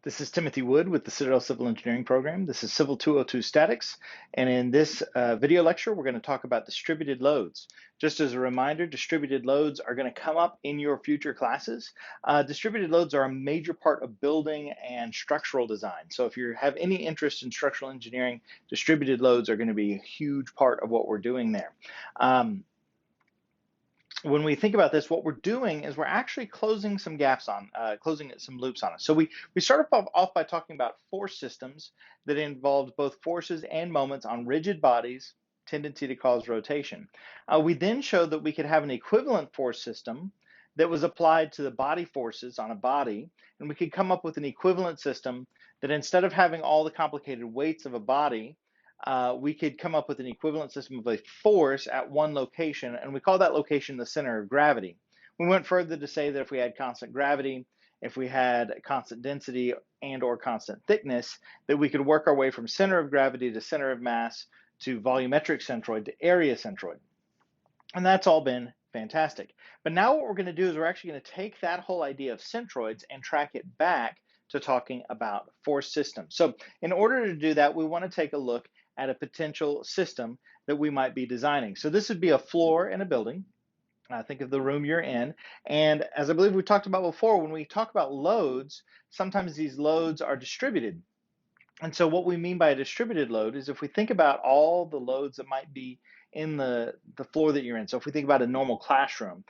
This is Timothy Wood with the Citadel Civil Engineering Program. This is CIVL202 Statics, and in this video lecture, we're going to talk about distributed loads. Just as a reminder, distributed loads are going to come up in your future classes. Distributed loads are a major part of building and structural design. So if you have any interest in structural engineering, distributed loads are going to be a huge part of what we're doing there. When we think about this, what we're doing is we're actually closing some gaps on, closing some loops on it. So we start off by talking about force systems that involved both forces and moments on rigid bodies, tendency to cause rotation. We then showed that we could have an equivalent force system that was applied to the body forces on a body, and we could come up with an equivalent system that instead of having all the complicated weights of a body, we could come up with an equivalent system of a force at one location, and we call that location the center of gravity. We went further to say that if we had constant gravity, if we had constant density and or constant thickness, that we could work our way from center of gravity to center of mass to volumetric centroid to area centroid. And that's all been fantastic. But now what we're going to do is we're actually going to take that whole idea of centroids and track it back to talking about force systems. So in order to do that, we want to take a look at a potential system that we might be designing. So this would be a floor in a building. Think of the room you're in. And as I believe we talked about before, when we talk about loads, sometimes these loads are distributed. And so what we mean by a distributed load is if we think about all the loads that might be in the floor that you're in. So if we think about a normal classroom,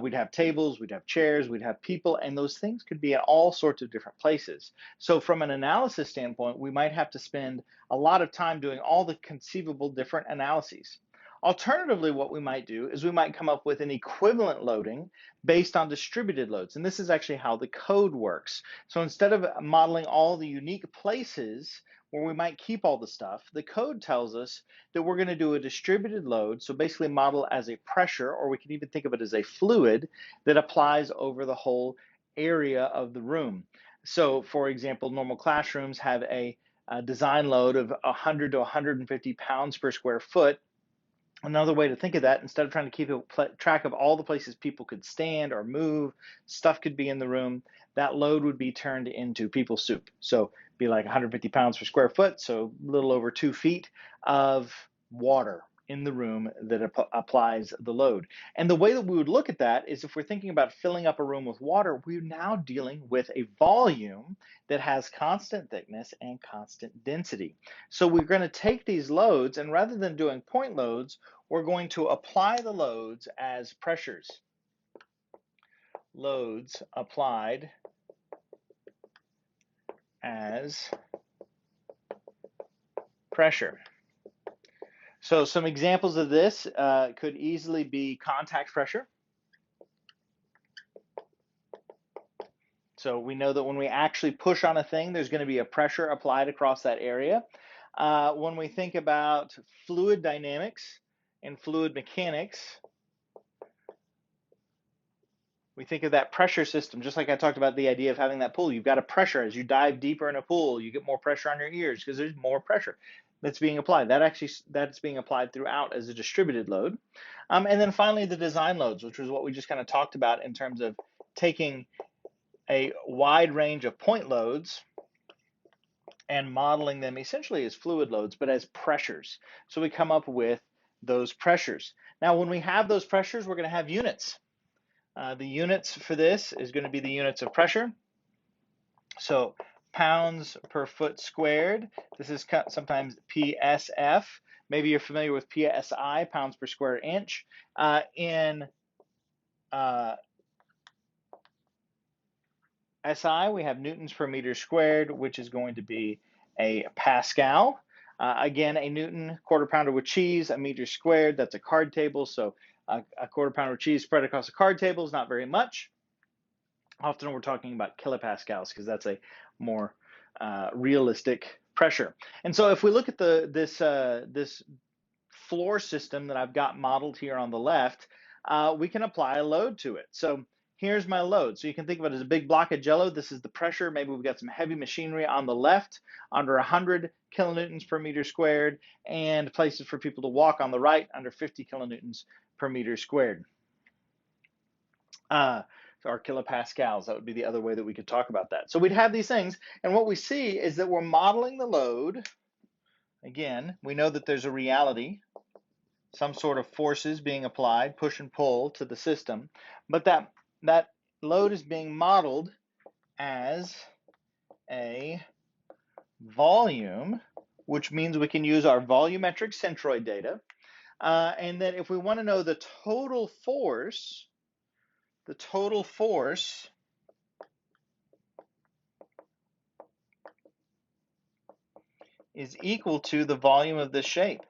we'd have tables, we'd have chairs, we'd have people, and those things could be at all sorts of different places. So from an analysis standpoint, we might have to spend a lot of time doing all the conceivable different analyses. Alternatively, what we might do is we might come up with an equivalent loading based on distributed loads. And this is actually how the code works. So instead of modeling all the unique places where we might keep all the stuff, the code tells us that we're going to do a distributed load, so basically model as a pressure, or we can even think of it as a fluid that applies over the whole area of the room. So for example, normal classrooms have a design load of 100 to 150 pounds per square foot. Another way to think of that, instead of trying to keep track of all the places people could stand or move, stuff could be in the room, that load would be turned into people soup. So be like 150 pounds per square foot, so a little over 2 feet of water in the room that applies the load. And the way that we would look at that is if we're thinking about filling up a room with water, we're now dealing with a volume that has constant thickness and constant density. So we're going to take these loads, and rather than doing point loads, we're going to apply the loads as pressures. Loads applied as pressure. So some examples of this could easily be contact pressure. So we know that when we actually push on a thing, there's going to be a pressure applied across that area. When we think about fluid dynamics and fluid mechanics, we think of that pressure system, just like I talked about the idea of having that pool. You've got a pressure. As you dive deeper in a pool, you get more pressure on your ears because there's more pressure that's being applied. That's being applied throughout as a distributed load. And then finally, the design loads, which was what we just kind of talked about in terms of taking a wide range of point loads and modeling them essentially as fluid loads, but as pressures. So we come up with those pressures. Now, when we have those pressures, we're going to have units. The units for this is going to be the units of pressure. So pounds per foot squared. This is sometimes PSF. Maybe you're familiar with PSI, pounds per square inch. In SI, we have newtons per meter squared, which is going to be a Pascal. Again, a Newton, quarter pounder with cheese, a meter squared, that's a card table. So a quarter pounder of cheese spread across a card table is not very much. Often we're talking about kilopascals because that's a more realistic pressure. And so if we look at this floor system that I've got modeled here on the left, we can apply a load to it. So here's my load. So you can think of it as a big block of jello. This is the pressure. Maybe we've got some heavy machinery on the left under 100 kilonewtons per meter squared, and places for people to walk on the right under 50 kilonewtons per meter squared. or kilopascals. That would be the other way that we could talk about that. So we'd have these things, and what we see is that we're modeling the load. Again, we know that there's a reality, some sort of forces being applied, push and pull to the system, but that load is being modeled as a volume, which means we can use our volumetric centroid data. And then if we want to know the total force is equal to the volume of this shape.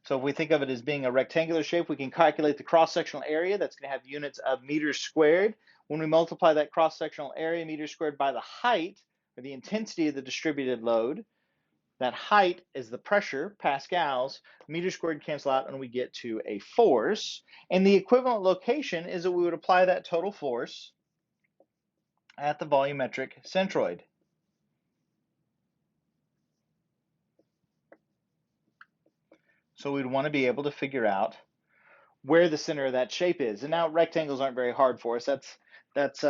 So if we think of it as being a rectangular shape, we can calculate the cross-sectional area. That's going to have units of meters squared. When we multiply that cross-sectional area, meters squared, by the height, or the intensity of the distributed load, that height is the pressure, pascals, meters squared cancel out, and we get to a force. And the equivalent location is that we would apply that total force at the volumetric centroid. So we'd want to be able to figure out where the center of that shape is. And now rectangles aren't very hard for us. That's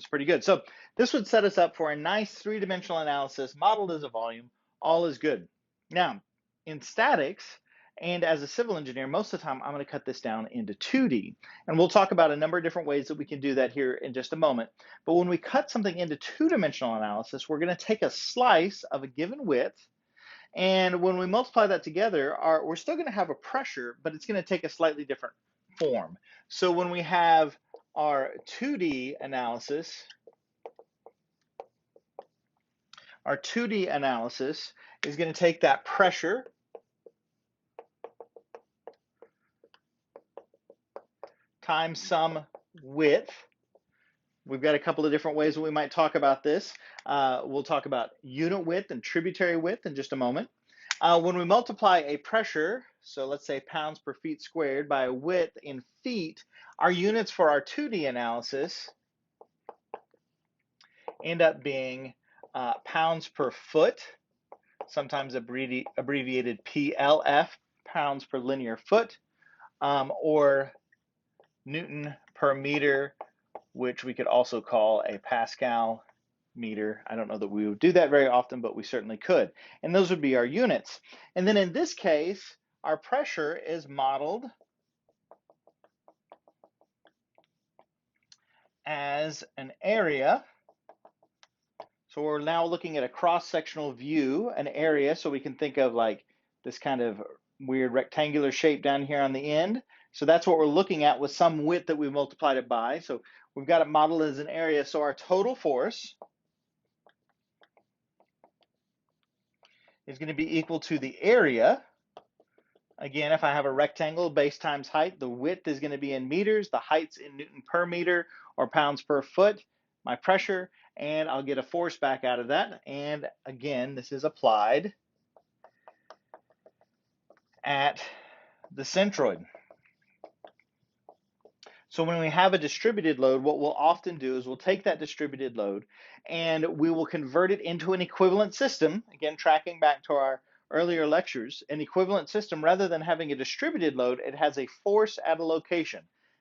pretty good. So this would set us up for a nice three-dimensional analysis modeled as a volume. All is good. Now, in statics, and as a civil engineer, most of the time I'm going to cut this down into 2D. And we'll talk about a number of different ways that we can do that here in just a moment. But when we cut something into two-dimensional analysis, we're going to take a slice of a given width, and when we multiply that together, we're still going to have a pressure, but it's going to take a slightly different form. So when we have our 2D analysis, is going to take that pressure times some width. We've got a couple of different ways that we might talk about this. We'll talk about unit width and tributary width in just a moment. When we multiply a pressure, so let's say pounds per feet squared, by a width in feet, our units for our 2D analysis end up being pounds per foot, sometimes abbreviated PLF, pounds per linear foot, or Newton per meter, which we could also call a Pascal meter. I don't know that we would do that very often, but we certainly could. And those would be our units. And then in this case, our pressure is modeled as an area. So we're now looking at a cross-sectional view, an area, so we can think of like this kind of weird rectangular shape down here on the end. So that's what we're looking at with some width that we multiplied it by. So we've got it modeled as an area. So our total force is going to be equal to the area. Again, if I have a rectangle, base times height, the width is going to be in meters, the height's in Newton per meter or pounds per foot, my pressure, and I'll get a force back out of that. And again, this is applied at the centroid. So when we have a distributed load, what we'll often do is we'll take that distributed load and we will convert it into an equivalent system. Again, tracking back to our earlier lectures, an equivalent system, rather than having a distributed load, it has a force at a location,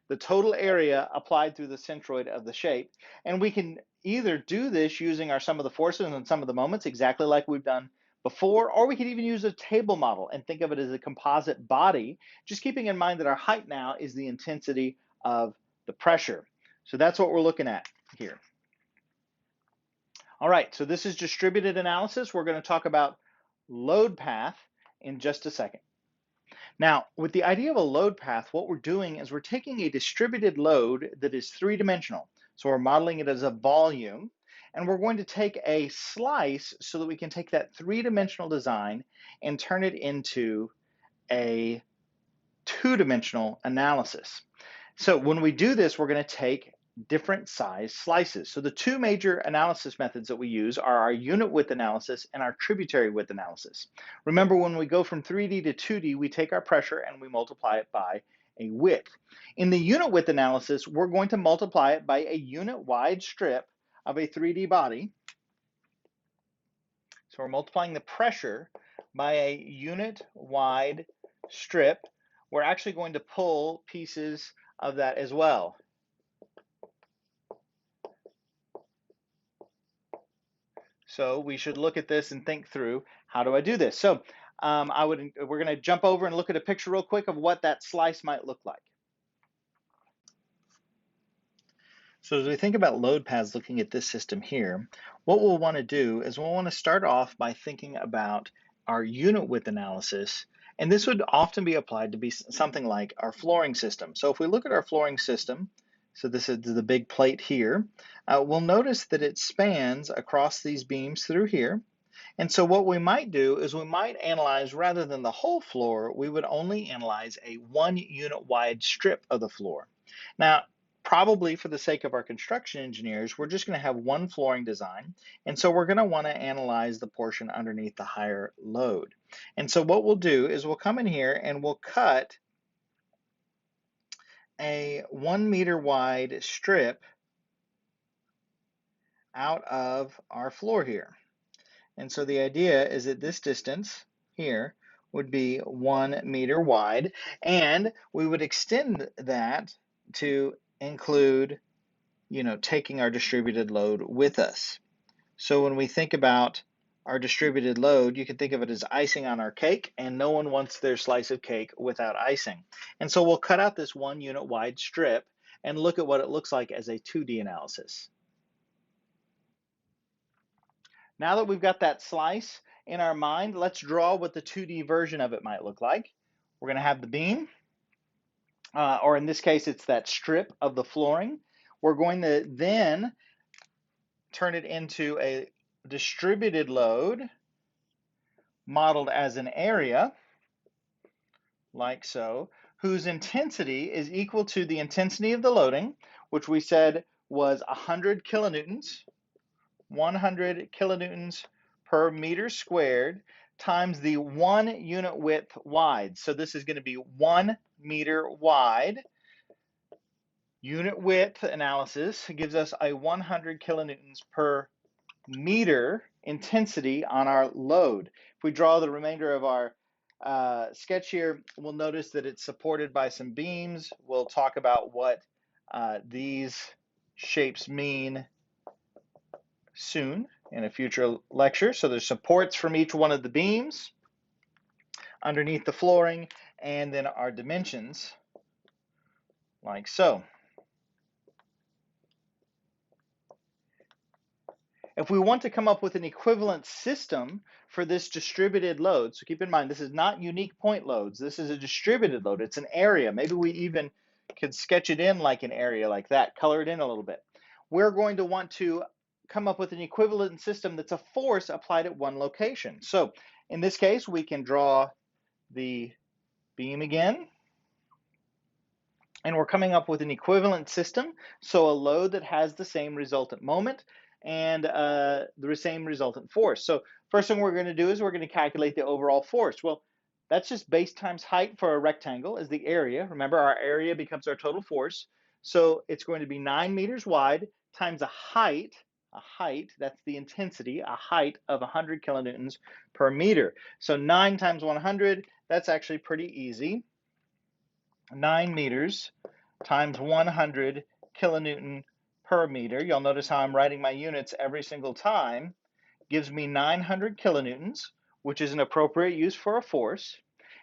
the total area applied through the centroid of the shape. And we can either do this using our sum of the forces and sum of the moments, exactly like we've done before, or we could even use a table model and think of it as a composite body, just keeping in mind that our height now is the intensity of the pressure. So that's what we're looking at here. All right, so this is distributed analysis. We're going to talk about load path in just a second. Now, with the idea of a load path, what we're doing is we're taking a distributed load that is three-dimensional. So we're modeling it as a volume, and we're going to take a slice so that we can take that three-dimensional design and turn it into a two-dimensional analysis. So when we do this, we're going to take different size slices. So the two major analysis methods that we use are our unit width analysis and our tributary width analysis. Remember, when we go from 3D to 2D, we take our pressure and we multiply it by a width. In the unit width analysis, we're going to multiply it by a unit wide strip of a 3D body. So we're multiplying the pressure by a unit wide strip. We're actually going to pull pieces of that as well. So we should look at this and think through, how do I do this? So we're going to jump over and look at a picture real quick of what that slice might look like. So as we think about load paths looking at this system here, what we'll want to do is we'll want to start off by thinking about our unit width analysis. And this would often be applied to be something like our flooring system. So if we look at our flooring system, so this is the big plate here, we'll notice that it spans across these beams through here. And so what we might do is we might analyze, rather than the whole floor, we would only analyze a 1 unit wide strip of the floor. Now, probably for the sake of our construction engineers, we're just going to have one flooring design. And so we're going to want to analyze the portion underneath the higher load. And so what we'll do is we'll come in here and we'll cut a 1 meter wide strip out of our floor here. And so the idea is that this distance here would be 1 meter wide, and we would extend that to include, taking our distributed load with us. So when we think about our distributed load, you can think of it as icing on our cake, and no one wants their slice of cake without icing. And so we'll cut out this 1 unit wide strip and look at what it looks like as a 2D analysis. Now that we've got that slice in our mind, let's draw what the 2D version of it might look like. We're going to have the beam, or in this case, it's that strip of the flooring. We're going to then turn it into a distributed load modeled as an area, like so, whose intensity is equal to the intensity of the loading, which we said was 100 kilonewtons. 100 kilonewtons per meter squared times the 1 unit width wide. So this is going to be 1 meter wide. Unit width analysis gives us a 100 kilonewtons per meter intensity on our load. If we draw the remainder of our sketch here, we'll notice that it's supported by some beams. We'll talk about what these shapes mean soon in a future lecture. So there's supports from each one of the beams underneath the flooring, and then our dimensions, like so. If we want to come up with an equivalent system for this distributed load, so keep in mind, this is not unique point loads. This is a distributed load. It's an area. Maybe we even could sketch it in like an area like that, color it in a little bit. We're going to want to come up with an equivalent system that's a force applied at one location. So in this case, we can draw the beam again, and we're coming up with an equivalent system, so a load that has the same resultant moment and the same resultant force. So first thing we're going to do is we're going to calculate the overall force. Well, that's just base times height for a rectangle is the area. Remember, our area becomes our total force. So it's going to be 9 meters wide times a height, that's the intensity, a height of 100 kilonewtons per meter. So 9 times 100, that's actually pretty easy. 9 meters times 100 kilonewton per meter. You'll notice how I'm writing my units every single time. Gives me 900 kilonewtons, which is an appropriate use for a force.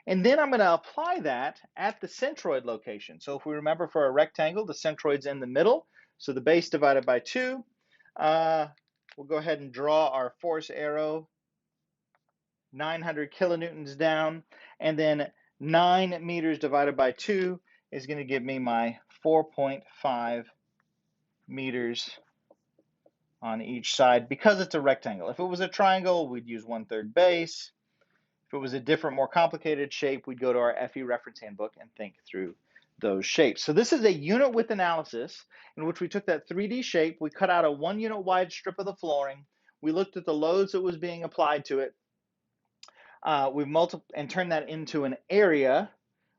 And then I'm going to apply that at the centroid location. So if we remember, for a rectangle, the centroid's in the middle. So the base divided by 2. We'll go ahead and draw our force arrow, 900 kilonewtons down, and then 9 meters divided by 2 is going to give me my 4.5 meters on each side, because it's a rectangle. If it was a triangle, we'd use 1/3 base. If it was a different, more complicated shape, we'd go to our FE reference handbook and think through those shapes. So this is a unit width analysis in which we took that 3D shape, we cut out a 1 unit wide strip of the flooring, we looked at the loads that was being applied to it, we turned that into an area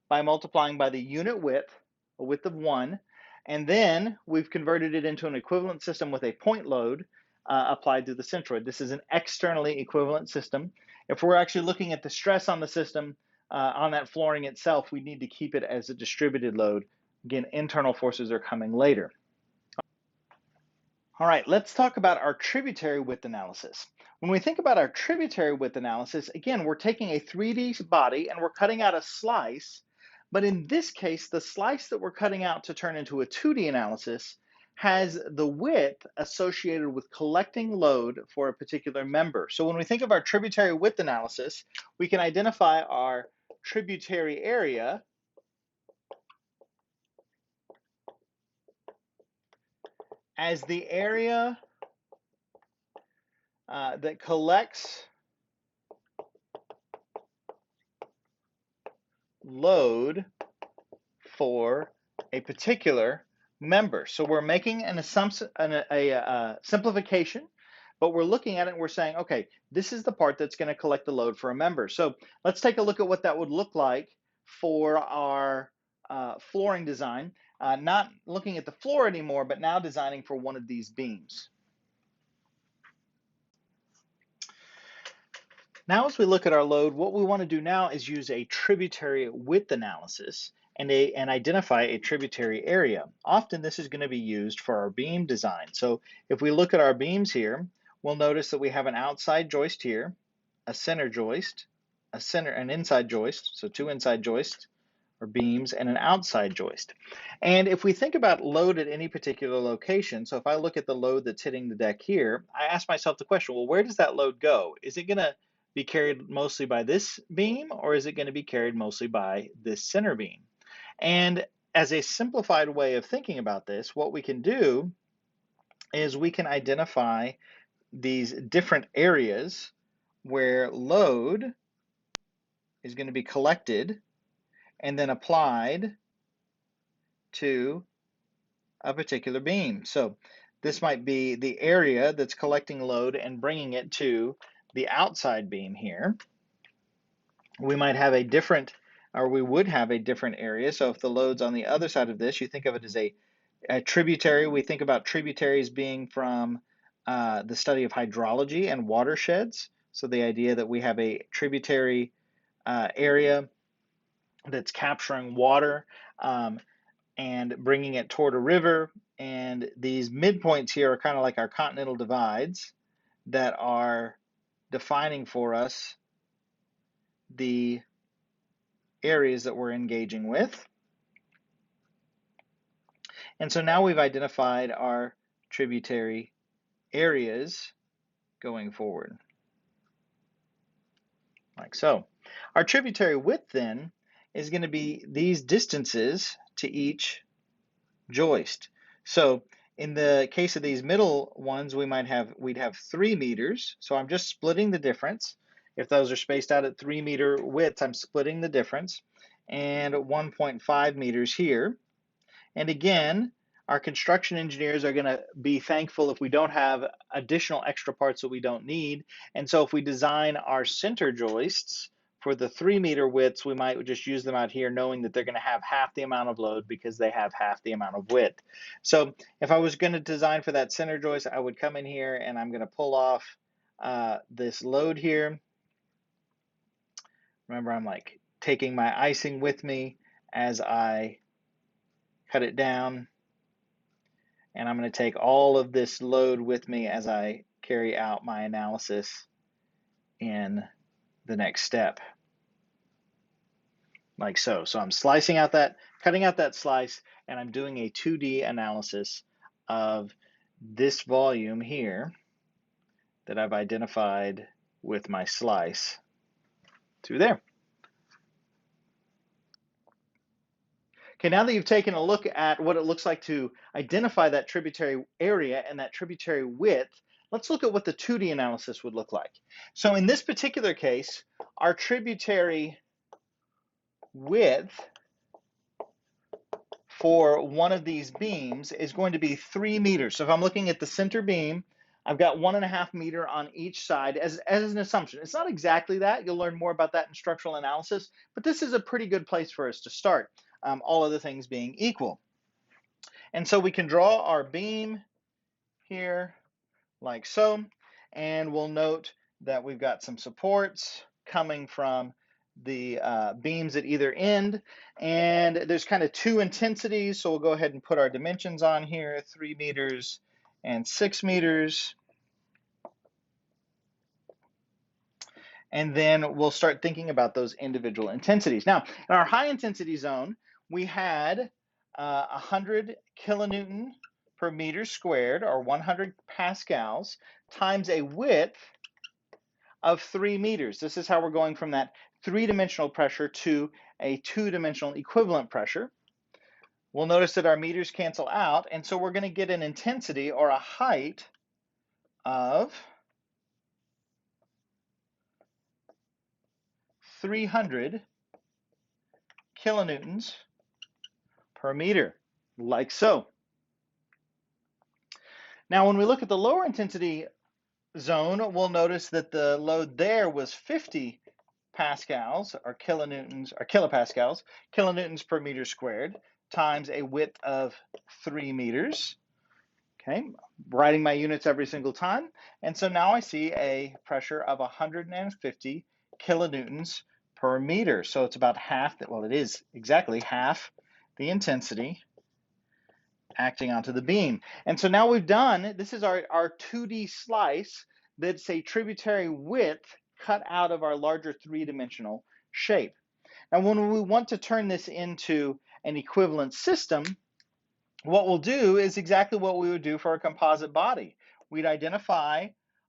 by multiplying by the unit width, a width of 1, and then we've converted it into an equivalent system with a point load applied to the centroid. This is an externally equivalent system. If we're actually looking at the stress on the system, on that flooring itself, we need to keep it as a distributed load. Again, internal forces are coming later. All right, let's talk about our tributary width analysis. When we think about our tributary width analysis, again, we're taking a 3D body and we're cutting out a slice. But in this case, the slice that we're cutting out to turn into a 2D analysis has the width associated with collecting load for a particular member. So when we think of our tributary width analysis, we can identify our tributary area as the area that collects load for a particular member. So we're making an assumption, a simplification, but we're looking at it and we're saying, okay, this is the part that's going to collect the load for a member. So let's take a look at what that would look like for our flooring design, not looking at the floor anymore, but now designing for one of these beams. Now, as we look at our load, what we want to do now is use a tributary width analysis and identify a tributary area. Often this is going to be used for our beam design. So if we look at our beams here, we'll notice that we have an outside joist here, a center joist, an inside joist, so two inside joists or beams, and an outside joist. And if we think about load at any particular location, so if I look at the load that's hitting the deck here, I ask myself the question, well, where does that load go? Is it going to be carried mostly by this beam, or is it going to be carried mostly by this center beam? And as a simplified way of thinking about this, what we can do is we can identify these different areas where load is going to be collected and then applied to a particular beam. So this might be the area that's collecting load and bringing it to the outside beam here. We might have a different, or we would have a different area. So if the load's on the other side of this, you think of it as a tributary. We think about tributaries being from the study of hydrology and watersheds. So the idea that we have a tributary area that's capturing water and bringing it toward a river. And these midpoints here are kind of like our continental divides that are defining for us the areas that we're engaging with. And so now we've identified our tributary areas going forward, like so. Our tributary width then is going to be these distances to each joist. So in the case of these middle ones, we'd have 3 meters. So I'm just splitting the difference. If those are spaced out at 3 meter widths, I'm splitting the difference. And 1.5 meters here. And again, our construction engineers are going to be thankful if we don't have additional extra parts that we don't need. And so if we design our center joists for the 3 meter widths, we might just use them out here knowing that they're going to have half the amount of load because they have half the amount of width. So if I was going to design for that center joist, I would come in here and I'm going to pull off this load here. Remember, I'm like taking my icing with me as I cut it down. And I'm going to take all of this load with me as I carry out my analysis in the next step, like so. So I'm slicing out that, cutting out that slice, and I'm doing a 2D analysis of this volume here that I've identified with my slice through there. Okay, now that you've taken a look at what it looks like to identify that tributary area and that tributary width, let's look at what the 2D analysis would look like. So in this particular case, our tributary width for one of these beams is going to be 3 meters. So if I'm looking at the center beam, I've got 1.5 meter on each side as an assumption. It's not exactly that. You'll learn more about that in structural analysis, but this is a pretty good place for us to start, all other things being equal. And so we can draw our beam here like so, and we'll note that we've got some supports coming from the beams at either end, and there's kind of two intensities, so we'll go ahead and put our dimensions on here, 3 meters and 6 meters. And then we'll start thinking about those individual intensities. Now, in our high intensity zone, we had 100 kilonewton per meter squared, or 100 pascals, times a width of 3 meters. This is how we're going from that three-dimensional pressure to a two-dimensional equivalent pressure. We'll notice that our meters cancel out, and so we're going to get an intensity or a height of 300 kilonewtons per meter, like so. Now, when we look at the lower intensity zone, we'll notice that the load there was 50 pascals, or kilonewtons, or kilopascals, kilonewtons per meter squared, times a width of 3 meters. Okay, writing my units every single time. And so now I see a pressure of 150 kilonewtons per meter. So it's about half that, well, it is exactly half the intensity acting onto the beam. And so now we've done, this is our 2D slice that's a tributary width cut out of our larger three-dimensional shape. Now, when we want to turn this into an equivalent system, what we'll do is exactly what we would do for a composite body. We'd identify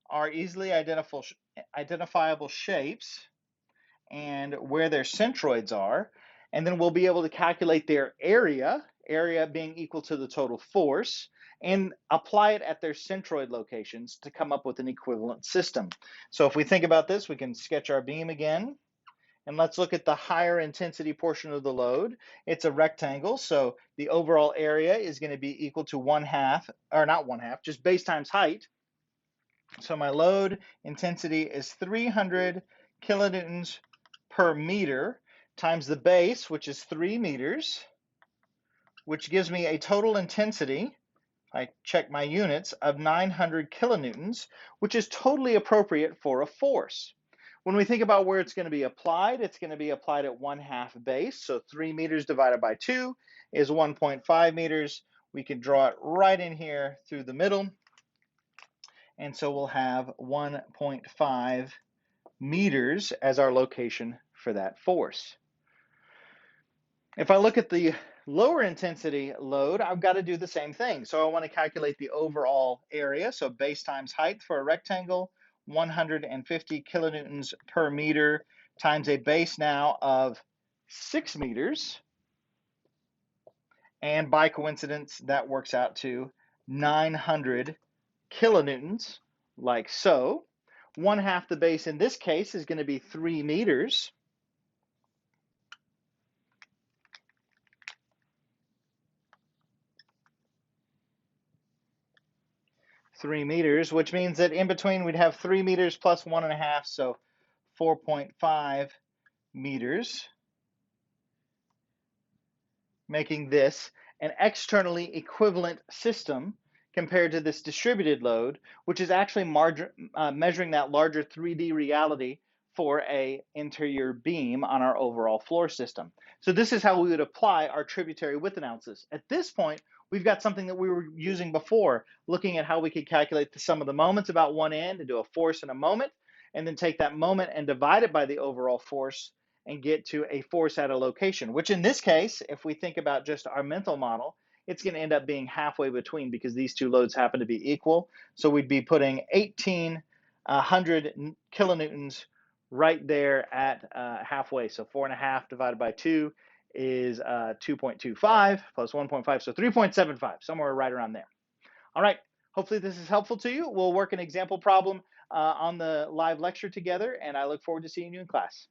our easily identifiable shapes and where their centroids are, and then we'll be able to calculate their area being equal to the total force, and apply it at their centroid locations to come up with an equivalent system. So if we think about this, we can sketch our beam again. And let's look at the higher intensity portion of the load. It's a rectangle, so the overall area is going to be equal to 1/2, or not 1/2, just base times height. So my load intensity is 300 kilonewtons per meter times the base, which is 3 meters, which gives me a total intensity, I check my units, of 900 kilonewtons, which is totally appropriate for a force. When we think about where it's going to be applied, it's going to be applied at 1/2 base. So 3 meters divided by 2 is 1.5 meters. We can draw it right in here through the middle. And so we'll have 1.5 meters as our location for that force. If I look at the lower intensity load, I've got to do the same thing. So I want to calculate the overall area. So base times height for a rectangle, 150 kilonewtons per meter times a base now of 6 meters. And by coincidence, that works out to 900 kilonewtons, like so. 1/2 the base in this case is going to be 3 meters. 3 meters, which means that in between we'd have 3 meters plus 1.5, so 4.5 meters, making this an externally equivalent system compared to this distributed load, which is actually measuring that larger 3D reality for a interior beam on our overall floor system. So this is how we would apply our tributary width analysis. At this point, we've got something that we were using before, looking at how we could calculate the sum of the moments about one end and do a force and a moment, and then take that moment and divide it by the overall force and get to a force at a location, which in this case, if we think about just our mental model, it's going to end up being halfway between because these two loads happen to be equal. So we'd be putting 1,800 kilonewtons right there at halfway. So 4.5 divided by 2 is 2.25 plus 1.5, so 3.75, somewhere right around there. All right, hopefully this is helpful to you. We'll work an example problem on the live lecture together, and I look forward to seeing you in class.